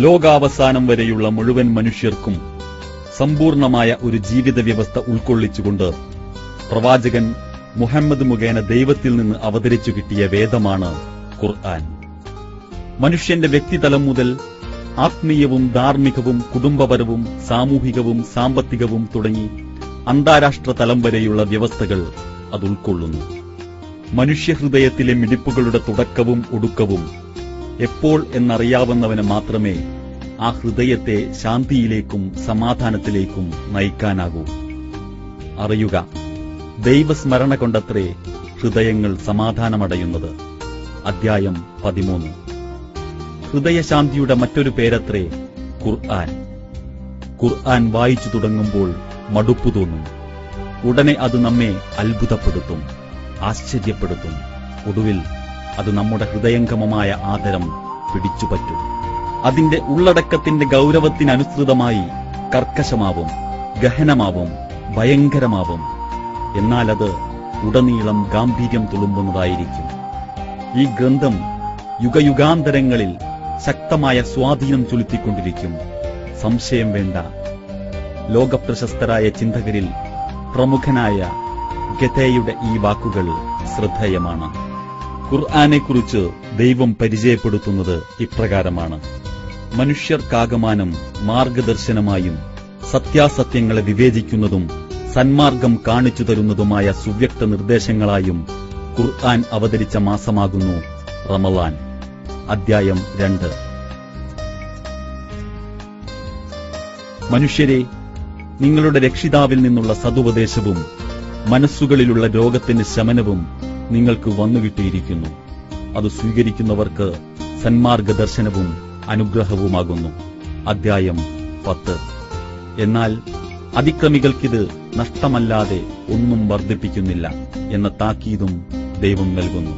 ലോകാവസാനം വരെയുള്ള മുഴുവൻ മനുഷ്യർക്കും സമ്പൂർണമായ ഒരു ജീവിത വ്യവസ്ഥ ഉൾക്കൊള്ളിച്ചുകൊണ്ട് പ്രവാചകൻ മുഹമ്മദ് മുഖേന ദൈവത്തിൽ നിന്ന് അവതരിച്ചു കിട്ടിയ വേദമാണ് ഖുർആൻ. മനുഷ്യന്റെ വ്യക്തിതലം മുതൽ ആത്മീയവും ധാർമ്മികവും കുടുംബപരവും സാമൂഹികവും സാമ്പത്തികവും തുടങ്ങി അന്താരാഷ്ട്ര തലം വരെയുള്ള വ്യവസ്ഥകൾ അത് ഉൾക്കൊള്ളുന്നു. മനുഷ്യഹൃദയത്തിലെ മിടിപ്പുകളുടെ തുടക്കവും ഒടുക്കവും എപ്പോൾ എന്നറിയാവുന്നവന് മാത്രമേ ആ ഹൃദയത്തെ ശാന്തിയിലേക്കും സമാധാനത്തിലേക്കും നയിക്കാനാകൂ. അറിയുക, ദൈവസ്മരണ കൊണ്ടത്രേ ഹൃദയങ്ങൾ സമാധാനമടയുന്നത്. അധ്യായം 13. ഹൃദയശാന്തിയുടെ മറ്റൊരു പേരത്രേ ഖുർആൻ. ഖുർആൻ വായിച്ചു തുടങ്ങുമ്പോൾ മടുപ്പു തോന്നും. ഉടനെ അത് നമ്മെ അത്ഭുതപ്പെടുത്തും, ആശ്ചര്യപ്പെടുത്തും. ഒടുവിൽ അത് നമ്മുടെ ഹൃദയംഗമമായ ആദരം പിടിച്ചുപറ്റും. അതിന്റെ ഉള്ളടക്കത്തിന്റെ ഗൗരവത്തിനനുസൃതമായി കർക്കശമാവും, ഗഹനമാവും, ഭയങ്കരമാവും. എന്നാൽ അത് ഉടനീളം ഗാംഭീര്യം തുളുമ്പുന്നതായിരിക്കും. ഈ ഗ്രന്ഥം യുഗയുഗാന്തരങ്ങളിൽ ശക്തമായ സ്വാധീനം ചെലുത്തിക്കൊണ്ടിരിക്കും. സംശയം വേണ്ട. ലോകപ്രശസ്തരായ ചിന്തകരിൽ പ്രമുഖനായ ഗെതയുടെ ഈ വാക്കുകൾ ശ്രദ്ധേയമാണ്. ഖുർആനെക്കുറിച്ച് ദൈവം പരിചയപ്പെടുത്തുന്നത് ഇപ്രകാരമാണ്: മനുഷ്യർക്കാകമാനം മാർഗദർശനമായും സത്യാസത്യങ്ങളെ വിവേചിക്കുന്നതും സന്മാർഗം കാണിച്ചു തരുന്നതുമായ സുവ്യക്ത നിർദ്ദേശങ്ങളായും ഖുർആൻ അവതരിച്ച മാസമാകുന്നു റമളാൻ. അധ്യായം 2. മനുഷ്യരെ, നിങ്ങളുടെ രക്ഷിതാവിൽ നിന്നുള്ള സതുപദേശവും മനസ്സുകളിലുള്ള രോഗത്തിന് ശമനവും നിങ്ങൾക്ക് വന്നുകിട്ടിയിരിക്കുന്നു. അത് സ്വീകരിക്കുന്നവർക്ക് സന്മാർഗദർശനവും അനുഗ്രഹവുമാകുന്നു. അധ്യായം 10. എന്നാൽ അതിക്രമികൾക്കിത് നഷ്ടമല്ലാതെ ഒന്നും വർദ്ധിപ്പിക്കുന്നില്ല എന്ന താക്കീതും ദൈവം നൽകുന്നു.